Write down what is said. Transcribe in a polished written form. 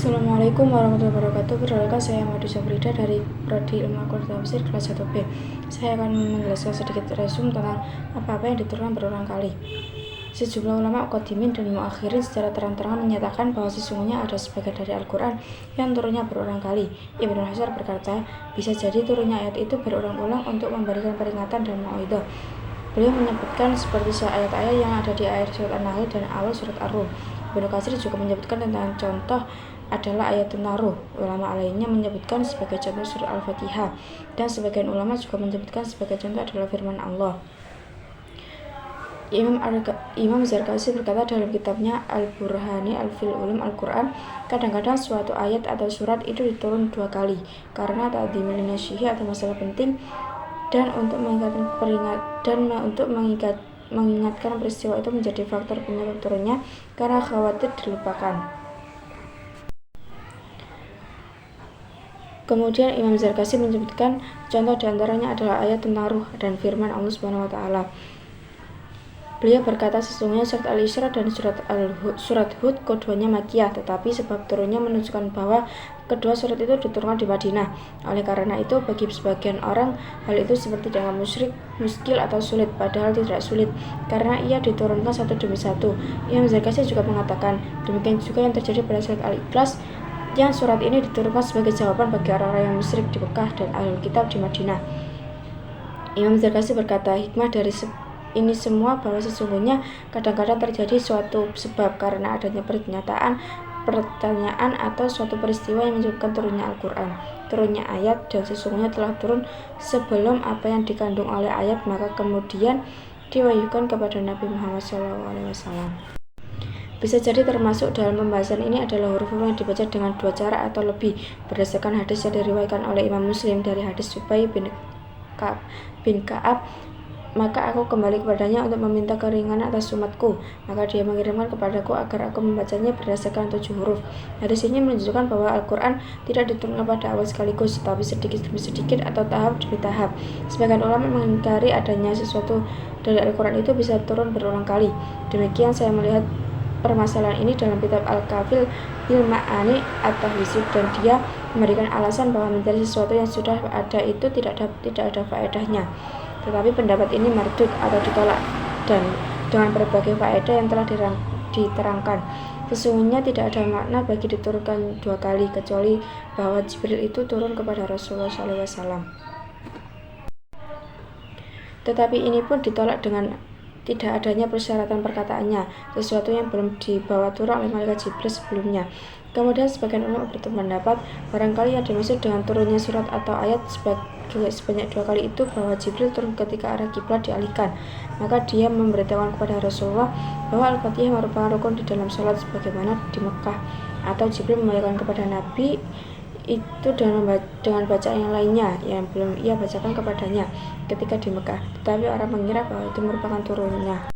Assalamualaikum warahmatullahi wabarakatuh. Perkenalkan, saya Madu Safrida dari Prodi Ilmu Al-Quran Tafsir kelas 1B. Saya akan menjelaskan sedikit resume tentang apa-apa yang diturunkan berulang kali. Sejumlah ulama Qadimin dan Muakhirin secara terang-terangan menyatakan bahwa sesungguhnya ada sebagian dari Al-Quran yang turunnya berulang kali. Ibnu Hajar berkata, bisa jadi turunnya ayat itu berulang-ulang untuk memberikan peringatan dan mau'idhah. Beliau menyebutkan seperti ayat-ayat yang ada di akhir surat An-Nahl dan awal surat Ar-Rum. Ibnu Katsir juga menyebutkan tentang contoh adalah ayat tentang ruh. Ulama lainnya menyebutkan sebagai contoh surat Al-Fatihah, dan sebagian ulama juga menyebutkan sebagai contoh adalah firman Allah. Imam Zarkashi berkata dalam kitabnya Al-Burhani Al-Fil Ulum Al-Quran, kadang-kadang suatu ayat atau surat itu diturun 2 kali karena ta'dzimil nasyihi atau masalah penting, dan untuk mengingatkan peristiwa itu menjadi faktor penyebab turunnya karena khawatir dilupakan. Kemudian Imam Zarkashi menyebutkan contoh diantaranya adalah ayat tentang ruh dan firman Allah Subhanahu wa Ta'ala. Beliau berkata sesungguhnya surat Al-Isra dan surat Hud keduanya Makkiyah, tetapi sebab turunnya menunjukkan bahwa kedua surat itu diturunkan di Madinah. Oleh karena itu bagi sebagian orang hal itu seperti dianggap musyrik, muskil atau sulit, padahal tidak sulit karena ia diturunkan satu demi satu. Imam Zarkashi juga mengatakan demikian juga yang terjadi pada surat Al-Ikhlas, yang surat ini diturunkan sebagai jawaban bagi orang-orang yang musyrik di Mekah dan Ahlul Kitab di Madinah. Imam Zarkashi berkata hikmah dari ini semua bahwa sesungguhnya kadang-kadang terjadi suatu sebab karena adanya pertanyaan atau suatu peristiwa yang menyebabkan turunnya Al-Quran, turunnya ayat, dan sesungguhnya telah turun sebelum apa yang dikandung oleh ayat, maka kemudian diwahyukan kepada Nabi Muhammad SAW. Bisa jadi termasuk dalam pembahasan ini adalah huruf-huruf yang dibaca dengan 2 cara atau lebih berdasarkan hadis yang diriwayatkan oleh Imam Muslim dari hadis Subay bin Ka'ab. Maka aku kembali kepadanya untuk meminta keringanan atas umatku, maka dia mengirimkan kepadaku agar aku membacanya berdasarkan 7 huruf. Hadis ini menunjukkan bahwa Al-Quran tidak diturunkan pada awal sekaligus, tapi sedikit demi sedikit atau tahap demi tahap. Sebagian ulama mengingkari adanya sesuatu dari Al-Quran itu bisa turun berulang kali. Demikian saya melihat permasalahan ini dalam kitab Al-Kafil bil Ma'ani At-Tahwizib, dan dia memberikan alasan bahwa mencari sesuatu yang sudah ada itu tidak ada faedahnya. Tetapi pendapat ini mardud atau ditolak dan dengan berbagai faedah yang telah diterangkan. Sesungguhnya tidak ada makna bagi diturunkan 2 kali kecuali bahwa Jibril itu turun kepada Rasulullah SAW. Tetapi ini pun ditolak dengan tidak adanya persyaratan perkataannya, sesuatu yang belum dibawa turun oleh malaikat Jibril sebelumnya. Kemudian sebagian ulama berpendapat barangkali yang dimaksud dengan turunnya surat atau ayat sebanyak 2 kali itu bahwa Jibril turun ketika arah kiblat dialihkan, maka dia memberitahukan kepada Rasulullah bahwa Al-Fatihah merupakan rukun di dalam sholat sebagaimana di Mekah, atau Jibril membacakan kepada Nabi itu dengan bacaan yang lainnya yang belum ia bacakan kepadanya ketika di Mekah, tetapi orang mengira bahwa itu merupakan turunnya.